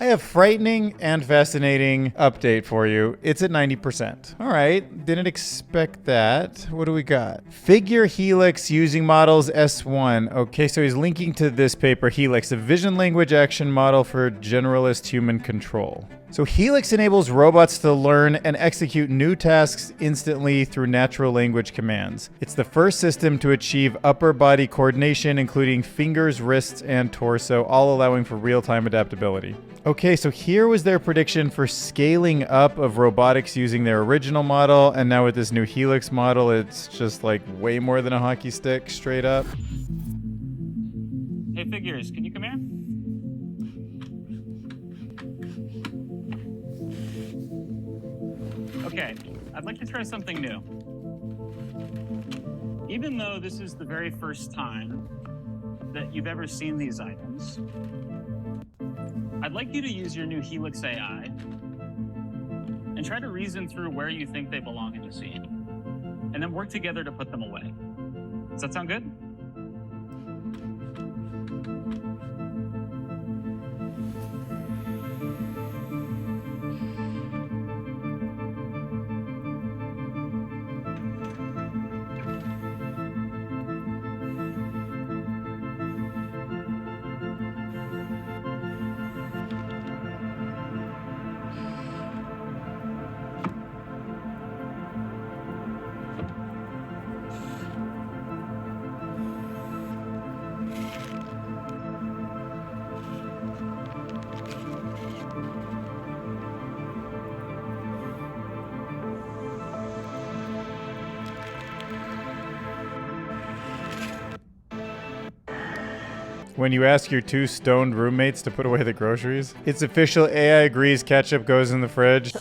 I have frightening and fascinating update for you. It's at 90%. All right, didn't expect that. What do we got? Figure Helix using models S1. Okay, so he's linking to this paper, Helix, a vision language action model for generalist human control. So Helix enables robots to learn and execute new tasks instantly through natural language commands. It's the first system to achieve upper body coordination, including fingers, wrists, and torso, all allowing for real-time adaptability. Okay, so here was their prediction for scaling up of robotics using their original model, and now with this new Helix model, it's just like way more than a hockey stick, straight up. Hey, Figures, can you come here? Okay, I'd like to try something new. Even though this is the very first time that you've ever seen these items, I'd like you to use your new Helix AI and try to reason through where you think they belong in the scene, and then work together to put them away. Does that sound good? When you ask your two stoned roommates to put away the groceries, it's official, AI agrees ketchup goes in the fridge.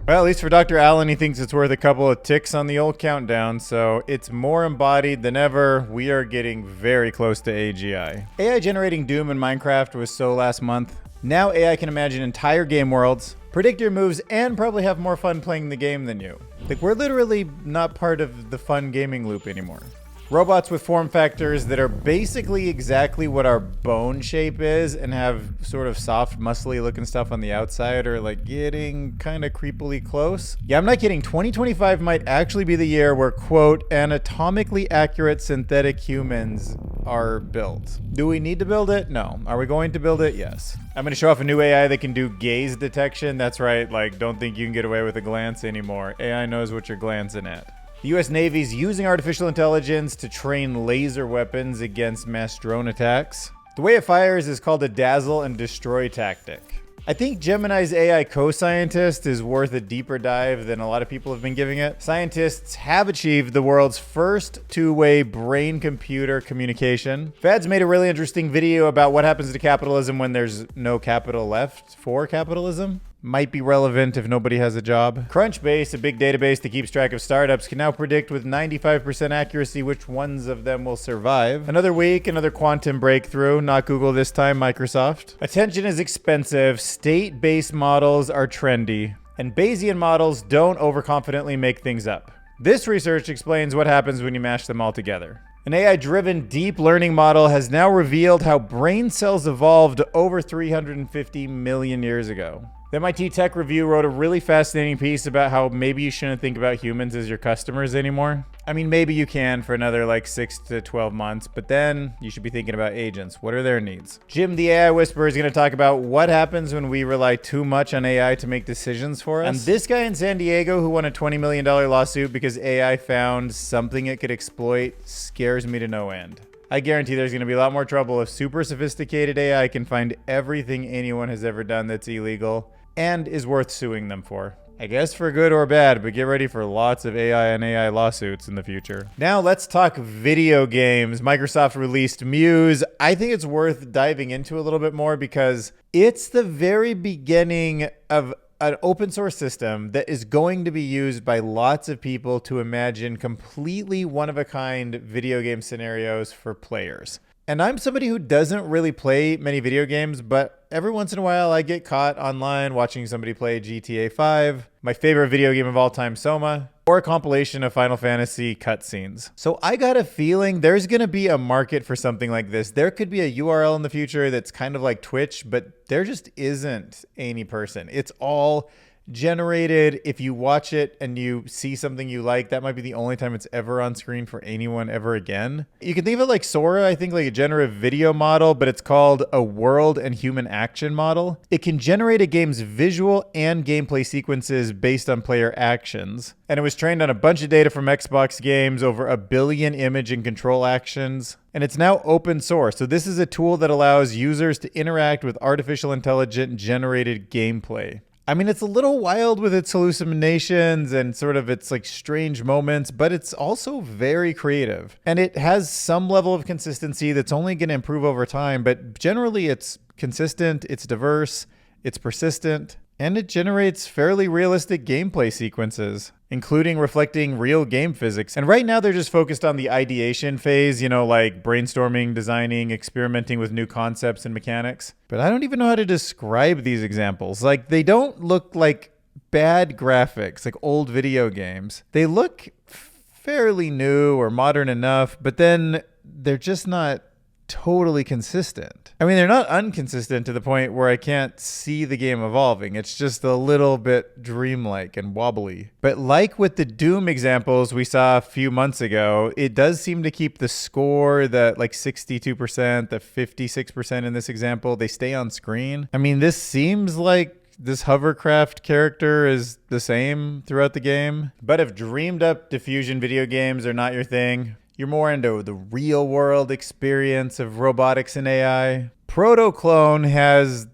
Well, at least for Dr. Allen, he thinks it's worth a couple of ticks on the old countdown, so it's more embodied than ever. We are getting very close to AGI. AI generating Doom in Minecraft was so last month. Now AI can imagine entire game worlds, predict your moves, and probably have more fun playing the game than you. Like, we're literally not part of the fun gaming loop anymore. Robots with form factors that are basically exactly what our bone shape is and have sort of soft, muscly looking stuff on the outside are like getting kind of creepily close. Yeah, I'm not kidding. 2025 might actually be the year where, quote, anatomically accurate synthetic humans are built. Do we need to build it? No. Are we going to build it? Yes. I'm going to show off a new AI that can do gaze detection. That's right. Like, don't think you can get away with a glance anymore. AI knows what you're glancing at. The US Navy's using artificial intelligence to train laser weapons against mass drone attacks. The way it fires is called a dazzle and destroy tactic. I think Gemini's AI co-scientist is worth a deeper dive than a lot of people have been giving it. Scientists have achieved the world's first two-way brain-computer communication. Fad's made a really interesting video about what happens to capitalism when there's no capital left for capitalism. Might be relevant if nobody has a job. Crunchbase, a big database that keeps track of startups, can now predict with 95% accuracy which ones of them will survive. Another week, another quantum breakthrough. Not Google this time, Microsoft. Attention is expensive. State-based models are trendy. And Bayesian models don't overconfidently make things up. This research explains what happens when you mash them all together. An AI-driven deep learning model has now revealed how brain cells evolved over 350 million years ago. The MIT Tech Review wrote a really fascinating piece about how maybe you shouldn't think about humans as your customers anymore. I mean, maybe you can for another like 6 to 12 months, but then you should be thinking about agents. What are their needs? Jim, the AI Whisperer, is going to talk about what happens when we rely too much on AI to make decisions for us. And this guy in San Diego who won a $20 million lawsuit because AI found something it could exploit scares me to no end. I guarantee there's going to be a lot more trouble if super sophisticated AI can find everything anyone has ever done that's illegal and is worth suing them for. I guess for good or bad, but get ready for lots of AI and AI lawsuits in the future. Now let's talk video games. Microsoft released Muse. I think it's worth diving into a little bit more because it's the very beginning of an open source system that is going to be used by lots of people to imagine completely one-of-a-kind video game scenarios for players. And I'm somebody who doesn't really play many video games, but every once in a while I get caught online watching somebody play GTA 5, my favorite video game of all time, Soma, or a compilation of Final Fantasy cutscenes. So I got a feeling there's going to be a market for something like this. There could be a URL in the future that's kind of like Twitch, but there just isn't any person. It's all generated. If you watch it and you see something you like, that might be the only time it's ever on screen for anyone ever again. You can think of it like Sora, I think, like a generative video model, but it's called a world and human action model. It can generate a game's visual and gameplay sequences based on player actions. And it was trained on a bunch of data from Xbox games, over 1 billion image and control actions. And it's now open source. So this is a tool that allows users to interact with artificial intelligent generated gameplay. I mean, it's a little wild with its hallucinations and sort of its like strange moments, but it's also very creative. And it has some level of consistency that's only going to improve over time, but generally it's consistent, it's diverse, it's persistent, and it generates fairly realistic gameplay sequences, including reflecting real game physics. And right now they're just focused on the ideation phase, you know, like brainstorming, designing, experimenting with new concepts and mechanics. But I don't even know how to describe these examples. Like, they don't look like bad graphics, like old video games. They look fairly new or modern enough, but then they're just not totally consistent. I mean, they're not inconsistent to the point where I can't see the game evolving. It's just a little bit dreamlike and wobbly. But like with the Doom examples we saw a few months ago, it does seem to keep the score, that like 62%, the 56% in this example, they stay on screen. I mean, this seems like this hovercraft character is the same throughout the game. But if dreamed up diffusion video games are not your thing, you're more into the real world experience of robotics and AI, Protoclone has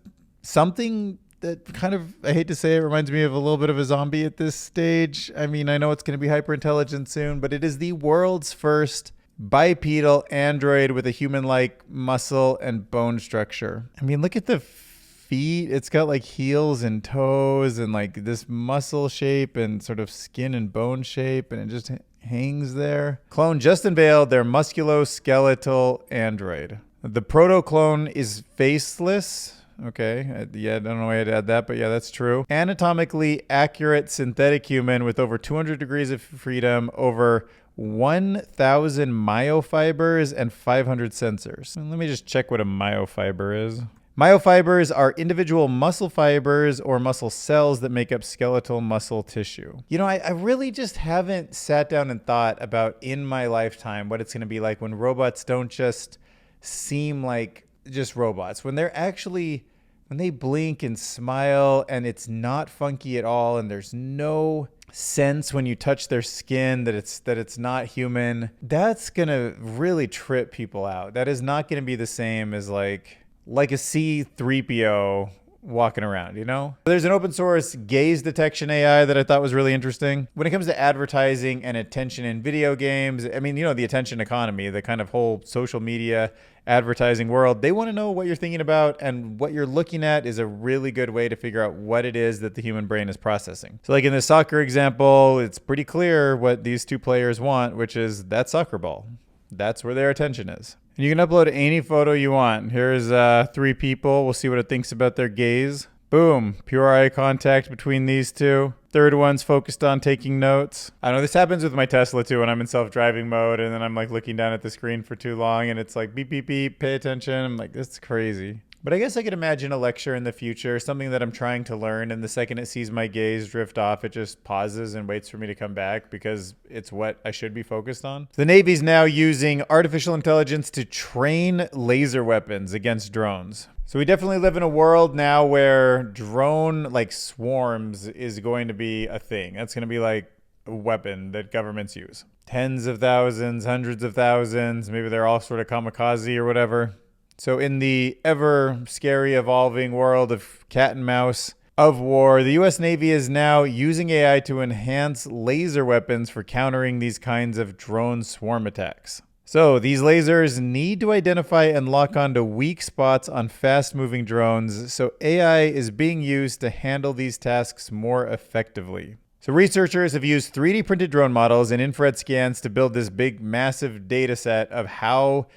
something that kind of, I hate to say it, reminds me of a little bit of a zombie at this stage. I mean, I know it's going to be hyper intelligent soon, but it is the world's first bipedal android with a human-like muscle and bone structure. I mean, look at the feet. It's got like heels and toes and like this muscle shape and sort of skin and bone shape, and it just hangs there. Clone just unveiled their musculoskeletal android. The Protoclone is faceless. Okay, yeah, I don't know why I'd add that, but yeah, that's true. Anatomically accurate synthetic human with over 200 degrees of freedom, over 1,000 myofibers, and 500 sensors. And let me just check what a myofiber is. Myofibers are individual muscle fibers or muscle cells that make up skeletal muscle tissue. You know, I really just haven't sat down and thought about in my lifetime what it's going to be like when robots don't just seem like just robots. When they're actually, when they blink and smile and it's not funky at all, and there's no sense when you touch their skin that it's not human, that's going to really trip people out. That is not going to be the same as like a C-3PO walking around, you know? There's an open source gaze detection AI that I thought was really interesting. When it comes to advertising and attention in video games, I mean, you know, the attention economy, the kind of whole social media advertising world, they want to know what you're thinking about, and what you're looking at is a really good way to figure out what it is that the human brain is processing. So like in the soccer example, it's pretty clear what these two players want, which is that soccer ball. That's where their attention is. And you can upload any photo you want. Here's 3 people. We'll see what it thinks about their gaze. Boom. Pure eye contact between these two. Third one's focused on taking notes. I know this happens with my Tesla too when I'm in self-driving mode, and then I'm like looking down at the screen for too long and it's like beep, beep, beep, pay attention. I'm like, this is crazy. But I guess I could imagine a lecture in the future, something that I'm trying to learn, and the second it sees my gaze drift off, it just pauses and waits for me to come back because it's what I should be focused on. The Navy's now using artificial intelligence to train laser weapons against drones. So we definitely live in a world now where drone like swarms is going to be a thing. That's going to be like a weapon that governments use. Tens of thousands, hundreds of thousands, maybe they're all sort of kamikaze or whatever. So in the ever scary evolving world of cat and mouse of war, the US Navy is now using AI to enhance laser weapons for countering these kinds of drone swarm attacks. So these lasers need to identify and lock onto weak spots on fast-moving drones, so AI is being used to handle these tasks more effectively. So researchers have used 3D printed drone models and infrared scans to build this big, massive data set of how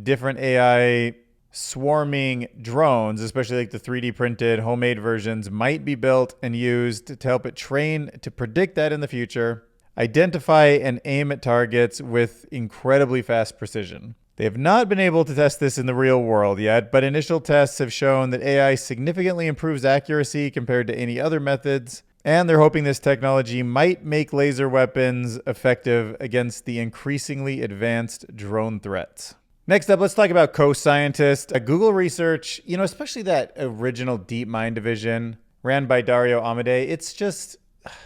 different AI swarming drones, especially like the 3D printed homemade versions, might be built and used to help it train to predict that in the future, identify and aim at targets with incredibly fast precision. They have not been able to test this in the real world yet, but initial tests have shown that AI significantly improves accuracy compared to any other methods, and they're hoping this technology might make laser weapons effective against the increasingly advanced drone threats. Next up, let's talk about co-scientists. Google research, especially that original DeepMind division ran by Dario Amodei,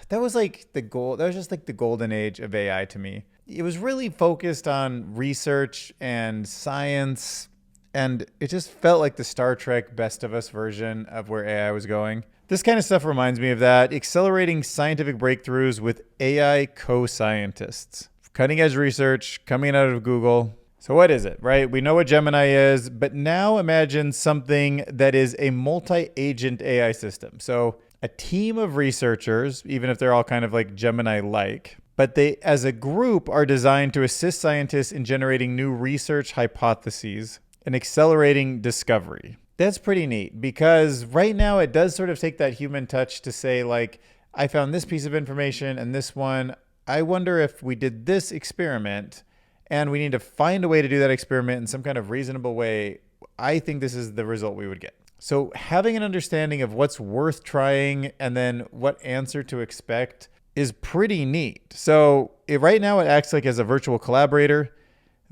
that was just like the golden age of AI to me. It was really focused on research and science, and it just felt like the Star Trek Best of Us version of where AI was going. This kind of stuff reminds me of that, accelerating scientific breakthroughs with AI co-scientists. Cutting edge research coming out of Google. So what is it, right? We know what Gemini is, but now imagine something that is a multi-agent AI system. So a team of researchers, even if they're all kind of like Gemini-like, but they, as a group, are designed to assist scientists in generating new research hypotheses and accelerating discovery. That's pretty neat because right now it does sort of take that human touch to say, like, I found this piece of information and this one. I wonder if we did this experiment and we need to find a way to do that experiment in some kind of reasonable way. I think this is the result we would get. So having an understanding of what's worth trying and then what answer to expect is pretty neat. So right now it acts like as a virtual collaborator.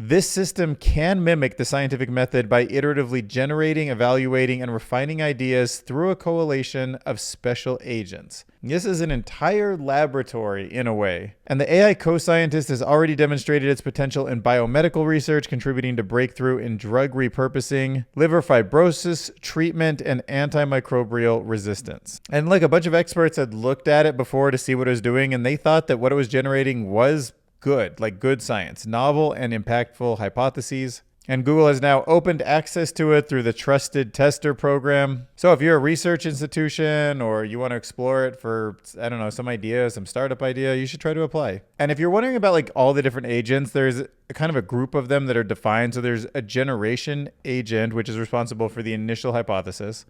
This system can mimic the scientific method by iteratively generating, evaluating, and refining ideas through a coalition of special agents. This is an entire laboratory in a way. And the AI co-scientist has already demonstrated its potential in biomedical research, contributing to breakthrough in drug repurposing, liver fibrosis treatment, and antimicrobial resistance. And like a bunch of experts had looked at it before to see what it was doing, and they thought that what it was generating was good science, novel and impactful hypotheses. And Google has now opened access to it through the Trusted Tester program. So if you're a research institution or you want to explore it for, some idea, some startup idea, you should try to apply. And if you're wondering about like all the different agents, there's kind of a group of them that are defined. So there's a generation agent, which is responsible for the initial hypothesis.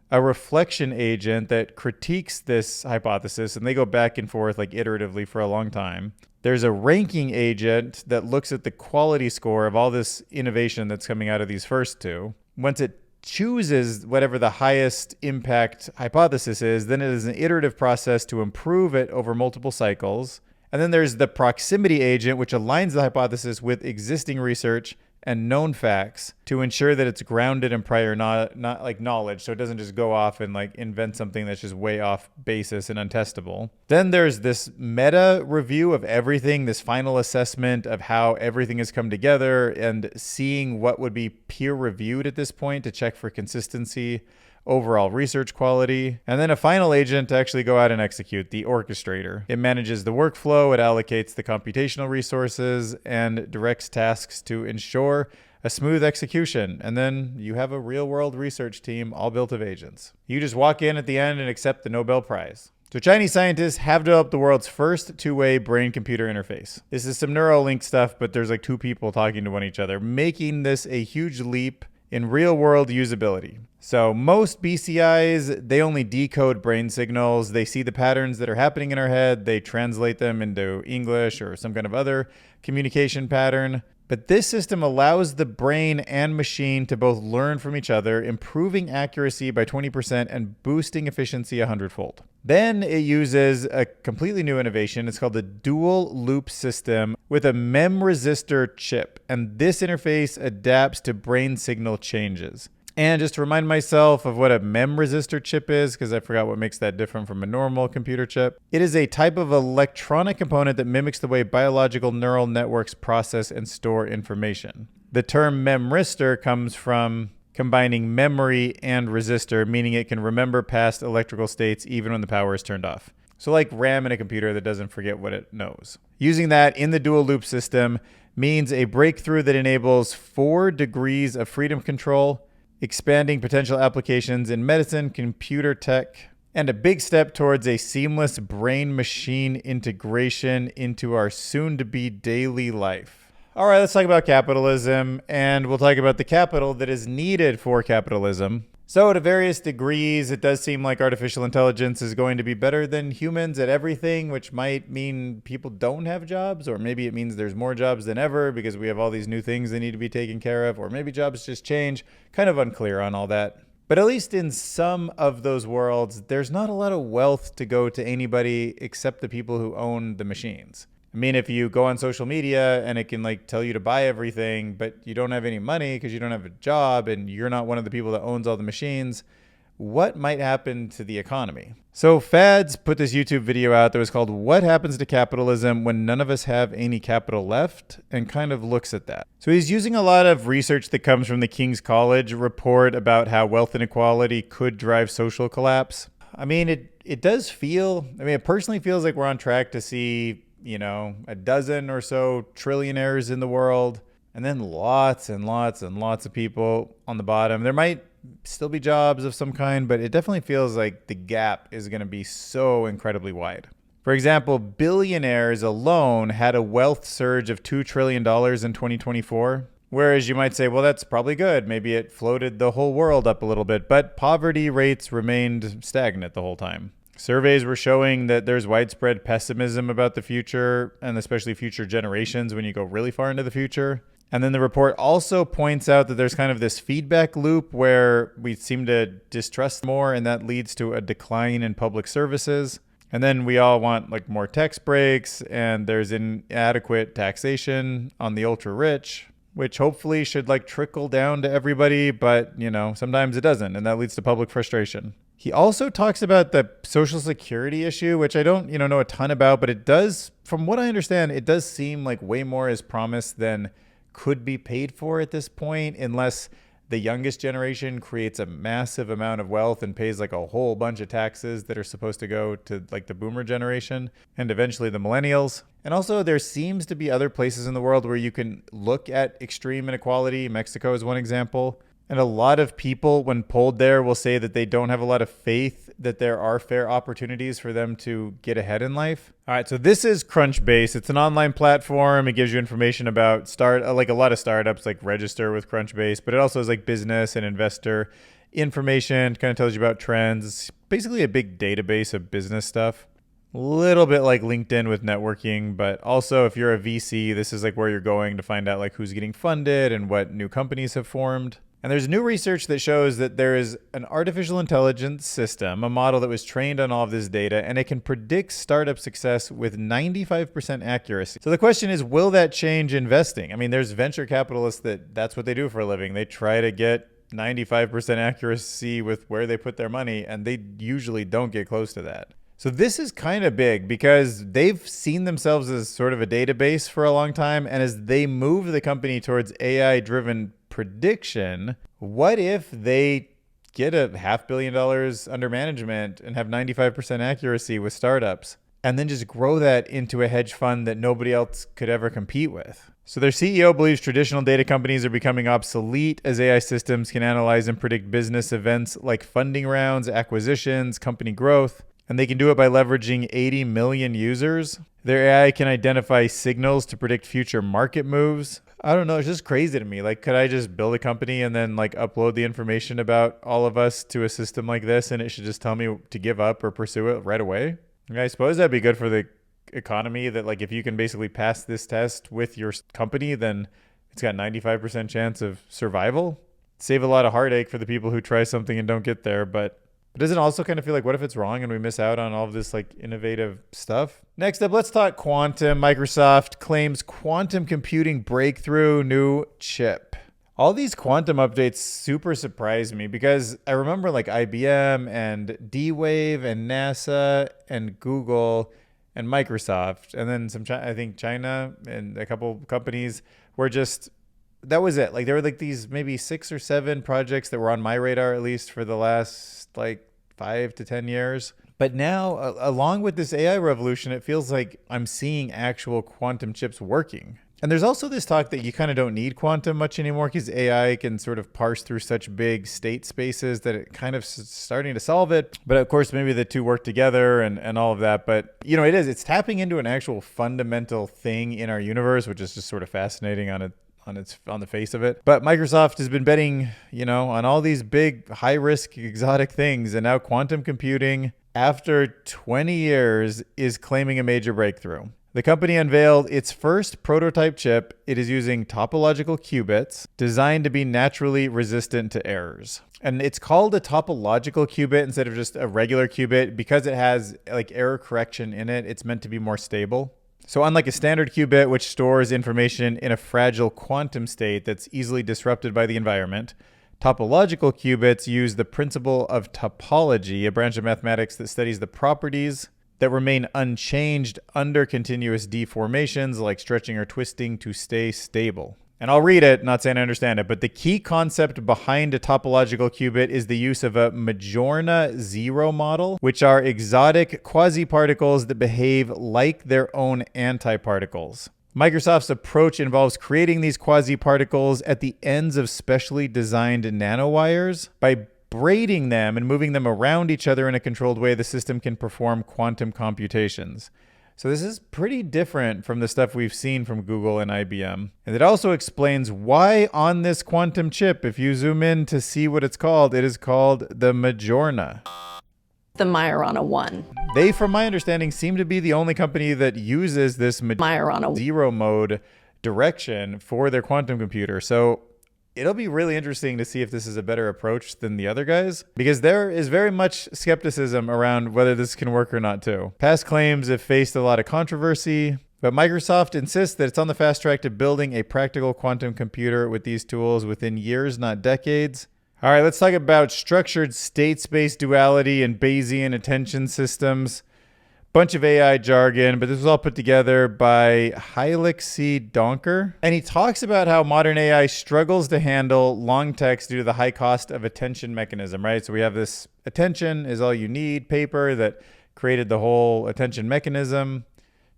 A reflection agent that critiques this hypothesis, and they go back and forth like iteratively for a long time. There's a ranking agent that looks at the quality score of all this innovation that's coming out of these first two. Once it chooses whatever the highest impact hypothesis is, then it is an iterative process to improve it over multiple cycles. And then there's the proximity agent, which aligns the hypothesis with existing research and known facts to ensure that it's grounded in prior not like knowledge, so it doesn't just go off and like invent something that's just way off basis and untestable. Then there's this meta review of everything, this final assessment of how everything has come together and seeing what would be peer reviewed at this point to check for consistency, overall research quality, and then a final agent to actually go out and execute, the orchestrator. It manages the workflow, it allocates the computational resources, and directs tasks to ensure a smooth execution. And then you have a real-world research team all built of agents. You just walk in at the end and accept the Nobel Prize. So Chinese scientists have developed the world's first two-way brain-computer interface. This is some Neuralink stuff, but there's like two people talking to one another, making this a huge leap in real-world usability. So most BCIs, they only decode brain signals. They see the patterns that are happening in our head. They translate them into English or some kind of other communication pattern. But this system allows the brain and machine to both learn from each other, improving accuracy by 20% and boosting efficiency 100-fold. Then it uses a completely new innovation. It's called the dual loop system with a MEM resistor chip. And this interface adapts to brain signal changes. And just to remind myself of what a MEM resistor chip is, because I forgot what makes that different from a normal computer chip. It is a type of electronic component that mimics the way biological neural networks process and store information. The term memristor comes from combining memory and resistor, meaning it can remember past electrical states even when the power is turned off. So like RAM in a computer that doesn't forget what it knows. Using that in the dual loop system means a breakthrough that enables 4 degrees of freedom control, expanding potential applications in medicine, computer tech, and a big step towards a seamless brain-machine integration into our soon-to-be daily life. All right, let's talk about capitalism, and we'll talk about the capital that is needed for capitalism. So to various degrees, it does seem like artificial intelligence is going to be better than humans at everything, which might mean people don't have jobs, or maybe it means there's more jobs than ever because we have all these new things that need to be taken care of, or maybe jobs just change. Kind of unclear on all that. But at least in some of those worlds, there's not a lot of wealth to go to anybody except the people who own the machines. I mean, if you go on social media and it can like tell you to buy everything, but you don't have any money because you don't have a job and you're not one of the people that owns all the machines, what might happen to the economy? So Fads put this YouTube video out that was called "What Happens to Capitalism When None of Us Have Any Capital Left?" and kind of looks at that. So he's using a lot of research that comes from the King's College report about how wealth inequality could drive social collapse. I mean, it does feel, it personally feels like we're on track to see, a dozen or so trillionaires in the world, and then lots and lots and lots of people on the bottom. There might still be jobs of some kind, but it definitely feels like the gap is going to be so incredibly wide. For example, billionaires alone had a wealth surge of $2 trillion in 2024. Whereas you might say, well, that's probably good. Maybe it floated the whole world up a little bit, but poverty rates remained stagnant the whole time. Surveys were showing that there's widespread pessimism about the future, and especially future generations when you go really far into the future. And then the report also points out that there's kind of this feedback loop where we seem to distrust more, and that leads to a decline in public services. And then we all want like more tax breaks, and there's inadequate taxation on the ultra rich, which hopefully should like trickle down to everybody, but sometimes it doesn't, and that leads to public frustration. He also talks about the Social Security issue, which I don't, know a ton about, but it does, from what I understand, it does seem like way more is promised than could be paid for at this point, unless the youngest generation creates a massive amount of wealth and pays like a whole bunch of taxes that are supposed to go to like the boomer generation and eventually the millennials. And also there seems to be other places in the world where you can look at extreme inequality. Mexico is one example. And a lot of people, when polled there, will say that they don't have a lot of faith that there are fair opportunities for them to get ahead in life. All right, so this is Crunchbase. It's an online platform. It gives you information about like a lot of startups like register with Crunchbase, but it also has like business and investor information, kind of tells you about trends. It's basically a big database of business stuff. A little bit like LinkedIn with networking, but also if you're a VC, this is like where you're going to find out like who's getting funded and what new companies have formed. And there's new research that shows that there is an artificial intelligence system, a model that was trained on all of this data, and it can predict startup success with 95% accuracy. So the question is, will that change investing? I mean, there's venture capitalists that's what they do for a living. They try to get 95% accuracy with where they put their money, and they usually don't get close to that. So this is kind of big because they've seen themselves as sort of a database for a long time. And as they move the company towards AI-driven prediction, what if they get a $500 million under management and have 95% accuracy with startups and then just grow that into a hedge fund that nobody else could ever compete with? So their CEO believes traditional data companies are becoming obsolete as AI systems can analyze and predict business events like funding rounds, acquisitions, company growth. And they can do it by leveraging 80 million users. Their AI can identify signals to predict future market moves. I don't know. It's just crazy to me. Like, could I just build a company and then like upload the information about all of us to a system like this, and it should just tell me to give up or pursue it right away? I suppose that'd be good for the economy, that like if you can basically pass this test with your company, then it's got 95% chance of survival. Save a lot of heartache for the people who try something and don't get there, but doesn't it also kind of feel like, what if it's wrong and we miss out on all of this like innovative stuff? Next up, let's talk quantum. Microsoft claims quantum computing breakthrough new chip. All these quantum updates super surprise me because I remember like IBM and D-Wave and NASA and Google and Microsoft, and then I think China and a couple companies were just, that was it. Like there were like these maybe 6 or 7 projects that were on my radar, at least for the last like 5 to 10 years. But now, along with this AI revolution, it feels like I'm seeing actual quantum chips working. And there's also this talk that you kind of don't need quantum much anymore because AI can sort of parse through such big state spaces that it kind of starting to solve it. But of course, maybe the two work together and all of that. But, you know, it's tapping into an actual fundamental thing in our universe, which is just sort of fascinating on the face of it. But Microsoft has been betting, you know, on all these big, high-risk, exotic things. And now quantum computing, after 20 years, is claiming a major breakthrough. The company unveiled its first prototype chip. It is using topological qubits designed to be naturally resistant to errors. And it's called a topological qubit instead of just a regular qubit because it has like error correction in it. It's meant to be more stable. So unlike a standard qubit, which stores information in a fragile quantum state that's easily disrupted by the environment, topological qubits use the principle of topology, a branch of mathematics that studies the properties that remain unchanged under continuous deformations like stretching or twisting to stay stable. And I'll read it, not saying I understand it, but the key concept behind a topological qubit is the use of a Majorna zero model, which are exotic quasi-particles that behave like their own antiparticles. Microsoft's approach involves creating these quasi-particles at the ends of specially designed nanowires. By braiding them and moving them around each other in a controlled way, the system can perform quantum computations. So this is pretty different from the stuff we've seen from Google and IBM. And it also explains why on this quantum chip, if you zoom in to see what it's called, it is called the Majorna. The Majorna 1. They, from my understanding, seem to be the only company that uses this Majorna zero mode direction for their quantum computer. So it'll be really interesting to see if this is a better approach than the other guys, because there is very much skepticism around whether this can work or not too. Past claims have faced a lot of controversy, but Microsoft insists that it's on the fast track to building a practical quantum computer with these tools within years, not decades. All right, let's talk about structured state-space duality and Bayesian attention systems. Bunch of AI jargon, but this was all put together by Hylixi Donker. And he talks about how modern AI struggles to handle long text due to the high cost of attention mechanism, right? So we have this attention is all you need paper that created the whole attention mechanism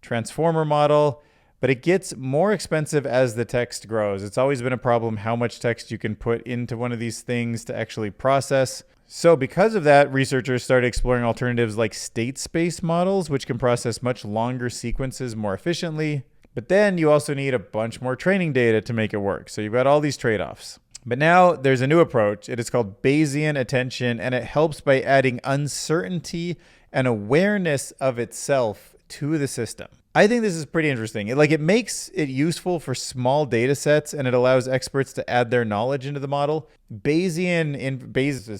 transformer model, but it gets more expensive as the text grows. It's always been a problem how much text you can put into one of these things to actually process. So because of that, researchers started exploring alternatives like state space models, which can process much longer sequences more efficiently. But then you also need a bunch more training data to make it work. So you've got all these trade-offs. But now there's a new approach. It is called Bayesian attention, and it helps by adding uncertainty and awareness of itself to the system. I think this is pretty interesting. It makes it useful for small data sets, and it allows experts to add their knowledge into the model. Bayes'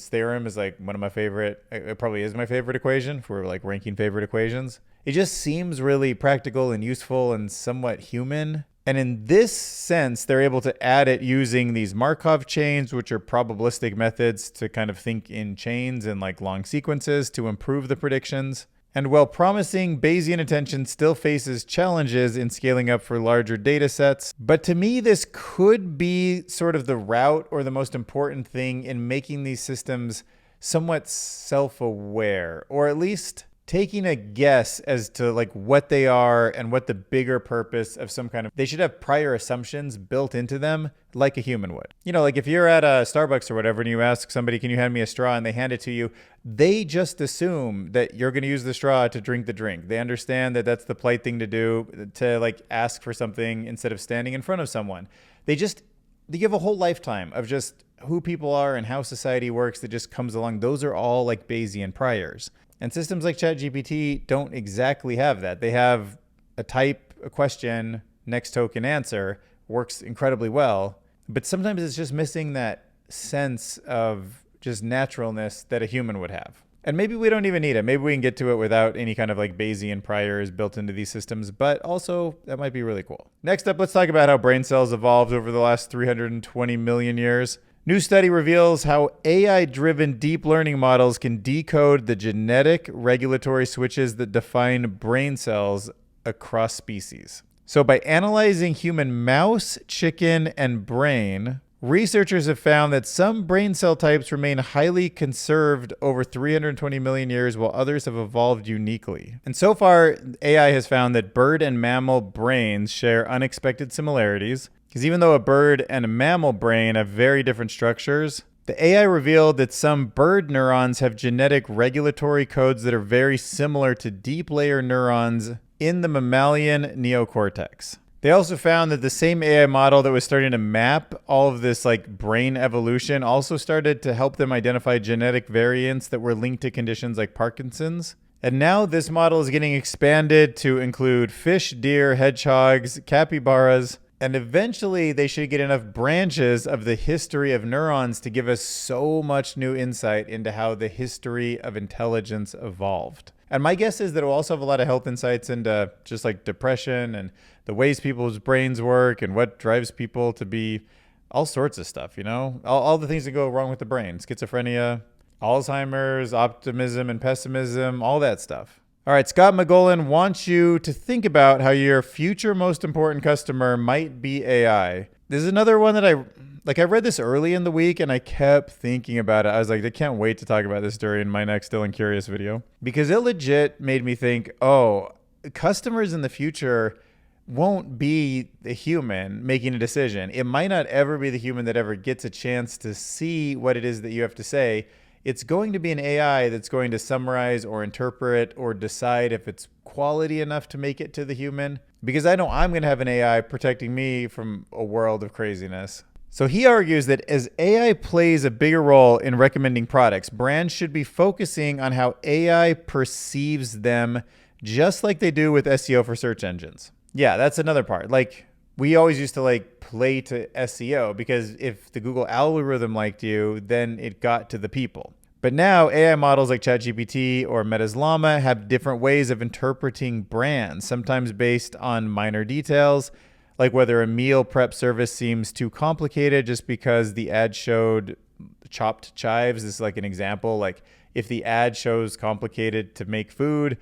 theorem is like one of my favorite, it probably is my favorite equation for like ranking favorite equations. It just seems really practical and useful and somewhat human. And in this sense, they're able to add it using these Markov chains, which are probabilistic methods to kind of think in chains and like long sequences to improve the predictions. And while promising, Bayesian attention still faces challenges in scaling up for larger data sets. But to me, this could be sort of the route or the most important thing in making these systems somewhat self-aware, or at least taking a guess as to like what they are and what the bigger purpose of some kind of, they should have prior assumptions built into them like a human would. You know, like if you're at a Starbucks or whatever and you ask somebody, can you hand me a straw? And they hand it to you, they just assume that you're going to use the straw to drink the drink. They understand that that's the polite thing to do, to like ask for something instead of standing in front of someone. They give a whole lifetime of just who people are and how society works that just comes along. Those are all like Bayesian priors. And systems like ChatGPT don't exactly have that. They have a type, a question, next token answer, works incredibly well. But sometimes it's just missing that sense of just naturalness that a human would have. And maybe we don't even need it. Maybe we can get to it without any kind of like Bayesian priors built into these systems, but also that might be really cool. Next up, let's talk about how brain cells evolved over the last 320 million years. New study reveals how AI-driven deep learning models can decode the genetic regulatory switches that define brain cells across species. So by analyzing human mouse, chicken, and brain, researchers have found that some brain cell types remain highly conserved over 320 million years, while others have evolved uniquely. And so far, AI has found that bird and mammal brains share unexpected similarities, because even though a bird and a mammal brain have very different structures, the AI revealed that some bird neurons have genetic regulatory codes that are very similar to deep layer neurons in the mammalian neocortex. They also found that the same AI model that was starting to map all of this like brain evolution also started to help them identify genetic variants that were linked to conditions like Parkinson's. And now this model is getting expanded to include fish, deer, hedgehogs, capybaras, and eventually they should get enough branches of the history of neurons to give us so much new insight into how the history of intelligence evolved. And my guess is that it will also have a lot of health insights into just like depression and the ways people's brains work and what drives people to be all sorts of stuff, you know? All the things that go wrong with the brain. Schizophrenia, Alzheimer's, optimism and pessimism, all that stuff. All right, Scott McGolan wants you to think about how your future most important customer might be AI. This is another one that I read this early in the week and I kept thinking about it. I was like, I can't wait to talk about this during my next Still and Curious video, because it legit made me think, oh, customers in the future won't be the human making a decision. It might not ever be the human that ever gets a chance to see what it is that you have to say. It's going to be an AI that's going to summarize or interpret or decide if it's quality enough to make it to the human, because I know I'm going to have an AI protecting me from a world of craziness. So he argues that as AI plays a bigger role in recommending products, brands should be focusing on how AI perceives them, just like they do with SEO for search engines. Yeah, that's another part. Like, we always used to like play to SEO because if the Google algorithm liked you, then it got to the people. But now AI models like ChatGPT or Meta's Llama have different ways of interpreting brands, sometimes based on minor details, like whether a meal prep service seems too complicated just because the ad showed chopped chives. This is like an example. Like if the ad shows complicated to make food,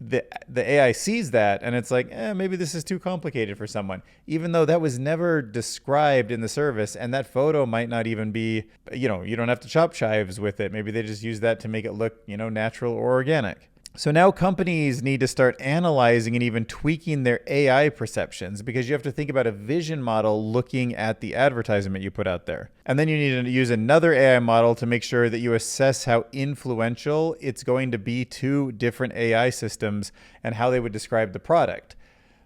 the AI sees that and it's like, maybe this is too complicated for someone, even though that was never described in the service. And that photo might not even be, you don't have to chop chives with it. Maybe they just use that to make it look, natural or organic. So now companies need to start analyzing and even tweaking their AI perceptions, because you have to think about a vision model looking at the advertisement you put out there. And then you need to use another AI model to make sure that you assess how influential it's going to be to different AI systems and how they would describe the product.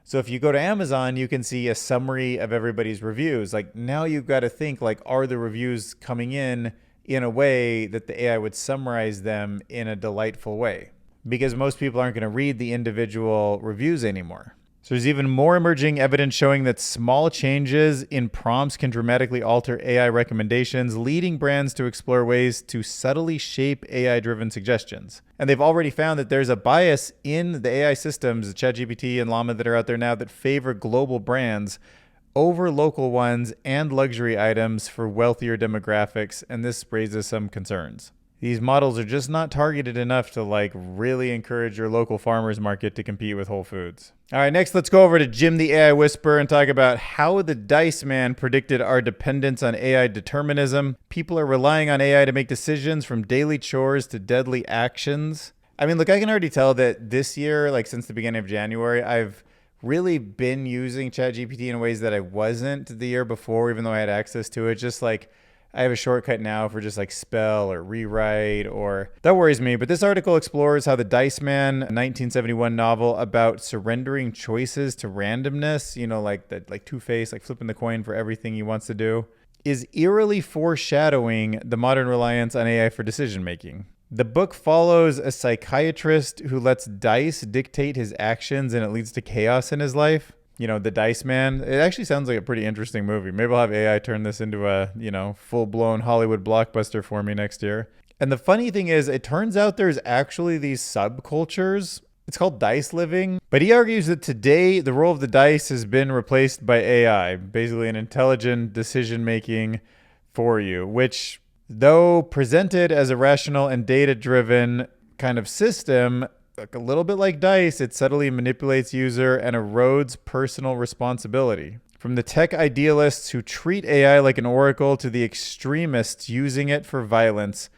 So if you go to Amazon, you can see a summary of everybody's reviews. Like now you've got to think like, are the reviews coming in a way that the AI would summarize them in a delightful way? Because most people aren't going to read the individual reviews anymore. So there's even more emerging evidence showing that small changes in prompts can dramatically alter AI recommendations, leading brands to explore ways to subtly shape AI-driven suggestions. And they've already found that there's a bias in the AI systems, ChatGPT and Llama that are out there now, that favor global brands over local ones and luxury items for wealthier demographics, and this raises some concerns. These models are just not targeted enough to like really encourage your local farmers market to compete with Whole Foods. All right, next let's go over to Jim the AI Whisperer and talk about how the Dice Man predicted our dependence on AI determinism. People are relying on AI to make decisions from daily chores to deadly actions. I mean, look, I can already tell that this year, like since the beginning of January, I've really been using ChatGPT in ways that I wasn't the year before, even though I had access to it. Just like I have a shortcut now for just like spell or rewrite, or that worries me. But this article explores how the Dice Man, a 1971 novel about surrendering choices to randomness, like Two-Face, like flipping the coin for everything he wants to do, is eerily foreshadowing the modern reliance on AI for decision making. The book follows a psychiatrist who lets dice dictate his actions, and it leads to chaos in his life. The Dice Man. It actually sounds like a pretty interesting movie. Maybe I'll have AI turn this into a, full-blown Hollywood blockbuster for me next year. And the funny thing is, it turns out there's actually these subcultures. It's called dice living. But he argues that today, the role of the dice has been replaced by AI, basically an intelligent decision-making for you, which, though presented as a rational and data-driven kind of system, like a little bit like dice, it subtly manipulates user and erodes personal responsibility. From the tech idealists who treat AI like an oracle to the extremists using it for violence,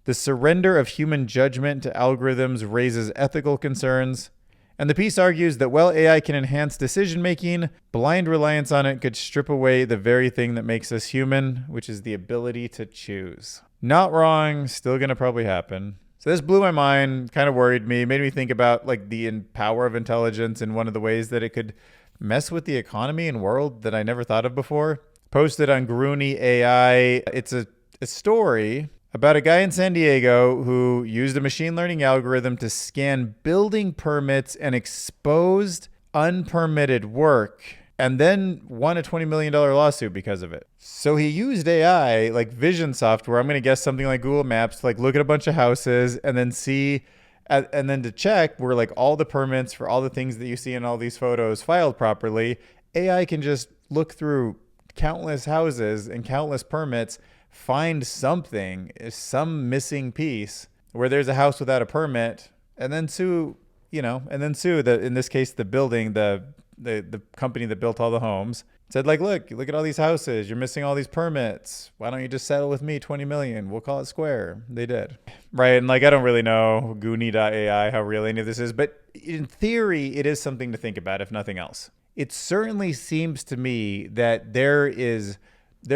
the surrender of human judgment to algorithms raises ethical concerns. And the piece argues that while AI can enhance decision-making, blind reliance on it could strip away the very thing that makes us human, which is the ability to choose. Not wrong, still gonna probably happen. So this blew my mind, kind of worried me, made me think about like the power of intelligence in one of the ways that it could mess with the economy and world that I never thought of before. Posted on Groony AI. It's a story about a guy in San Diego who used a machine learning algorithm to scan building permits and exposed unpermitted work, and then won a $20 million lawsuit because of it. So he used AI, like vision software, I'm going to guess something like Google Maps, to like look at a bunch of houses and then see, and then to check where like all the permits for all the things that you see in all these photos filed properly. AI can just look through countless houses and countless permits, find something, some missing piece where there's a house without a permit, and then sue, in this case, the building, the company that built all the homes. Said like, look at all these houses. You're missing all these permits. Why don't you just settle with me, 20 million? We'll call it square. They did. Right. And like, I don't really know Goonie.ai, how real any of this is, but in theory, it is something to think about, if nothing else. It certainly seems to me that there's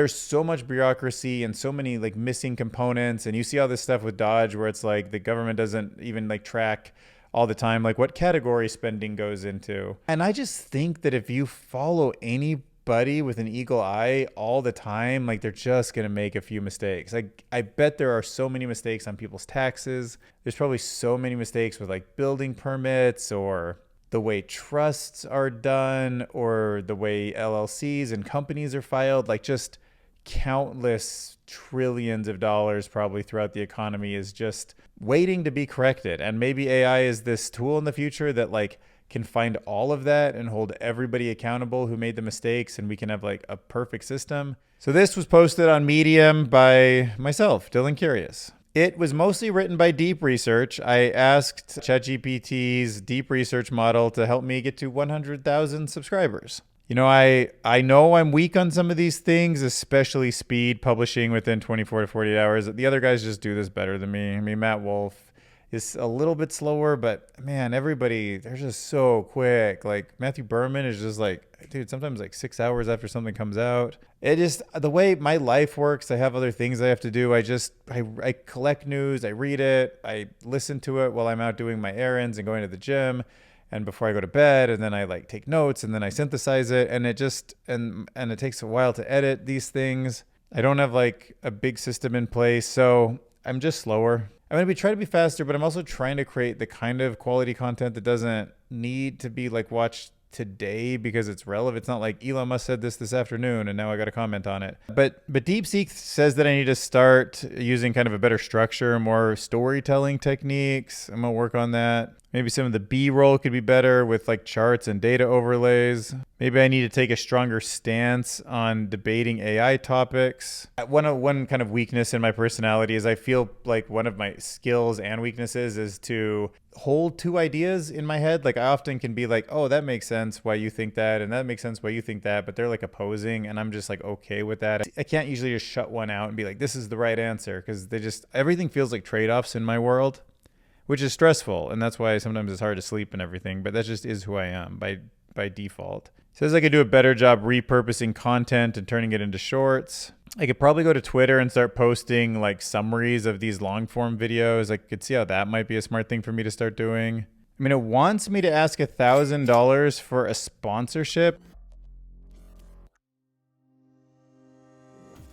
so much bureaucracy and so many like missing components. And you see all this stuff with Dodge where it's like the government doesn't even like track all the time, like what category spending goes into. And I just think that if you follow anybody with an eagle eye all the time, like they're just going to make a few mistakes. Like I bet there are so many mistakes on people's taxes. There's probably so many mistakes with like building permits or the way trusts are done or the way LLCs and companies are filed, like just countless trillions of dollars probably throughout the economy is just waiting to be corrected. And maybe AI is this tool in the future that like can find all of that and hold everybody accountable who made the mistakes, and we can have like a perfect system. So this was posted on Medium by myself, Dylan Curious. It was mostly written by Deep Research. I asked ChatGPT's Deep Research model to help me get to 100,000 subscribers. You know, I know I'm weak on some of these things, especially speed, publishing within 24 to 48 hours. The other guys just do this better than me. I mean, Matt Wolf is a little bit slower, but man, everybody, they're just so quick. Like Matthew Berman is just like, dude, sometimes like 6 hours after something comes out. It just, the way my life works, I have other things I have to do. I collect news, I read it, I listen to it while I'm out doing my errands and going to the gym and before I go to bed, and then I like take notes and then I synthesize it, and it just, and it takes a while to edit these things. I don't have like a big system in place, so I'm just slower. I'm going to try to be faster, but I'm also trying to create the kind of quality content that doesn't need to be like watched today because it's relevant. It's not like Elon Musk said this afternoon and now I got to comment on it. But DeepSeek says that I need to start using kind of a better structure, more storytelling techniques. I'm going to work on that. Maybe some of the B-roll could be better with like charts and data overlays. Maybe I need to take a stronger stance on debating AI topics. One kind of weakness in my personality is I feel like one of my skills and weaknesses is to hold two ideas in my head. Like I often can be like, oh, that makes sense why you think that, and that makes sense why you think that, but they're like opposing, and I'm just like okay with that. I can't usually just shut one out and be like, this is the right answer, because everything feels like trade-offs in my world, which is stressful, and that's why sometimes it's hard to sleep and everything, but that just is who I am by default. It says I could do a better job repurposing content and turning it into shorts. I could probably go to Twitter and start posting like summaries of these long form videos. I could see how that might be a smart thing for me to start doing. I mean, it wants me to ask $1,000 for a sponsorship.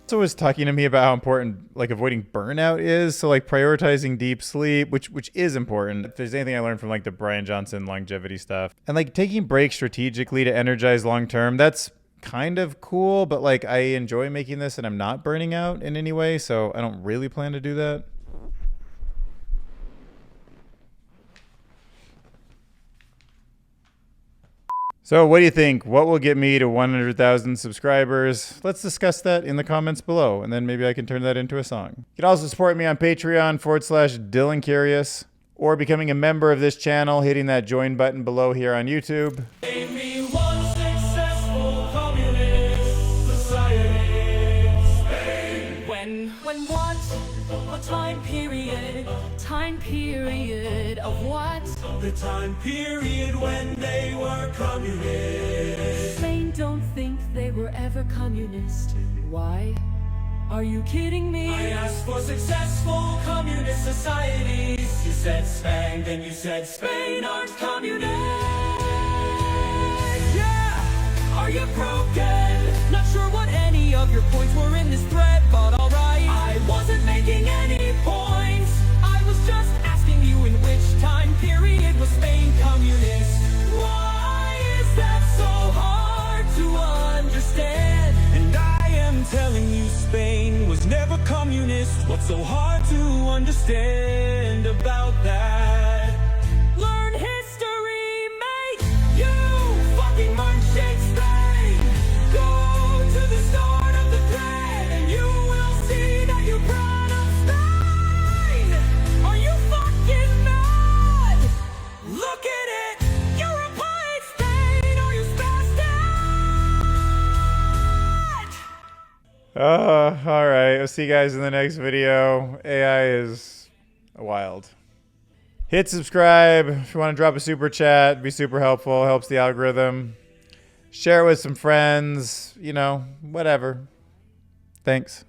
Also was talking to me about how important like avoiding burnout is. So like prioritizing deep sleep, which is important. If there's anything I learned from like the Brian Johnson longevity stuff, and like taking breaks strategically to energize long term, that's kind of cool, but like I enjoy making this and I'm not burning out in any way, so I don't really plan to do that. So what do you think? What will get me to 100,000 subscribers? Let's discuss that in the comments below, and then maybe I can turn that into a song. You can also support me on Patreon/Dylan Curious, or becoming a member of this channel, hitting that join button below here on YouTube. Name me one successful communist. period of what? The time period when they were communists. Spain don't think they were ever communist. Why? Are you kidding me? I asked for successful communist societies. You said Spain, then you said Spain aren't communist. Yeah! Are you broken? Not sure what any of your points were in this thread, but alright. I wasn't making any points. I was just asking you in which time period was Spain communist. Why is that so hard to understand? And I am telling you Spain was never communist. What's so hard to understand about that? Learn history, mate! You fucking munching Spain! Go to the start of the thread and you will see that you brought up Spain! Are you fucking mad? Look at it! Europa hates Spain! Are you spaced out? All right. I'll see you guys in the next video. AI is wild. Hit subscribe if you want to drop a super chat. It'd be super helpful. Helps the algorithm. Share it with some friends. You know, whatever. Thanks.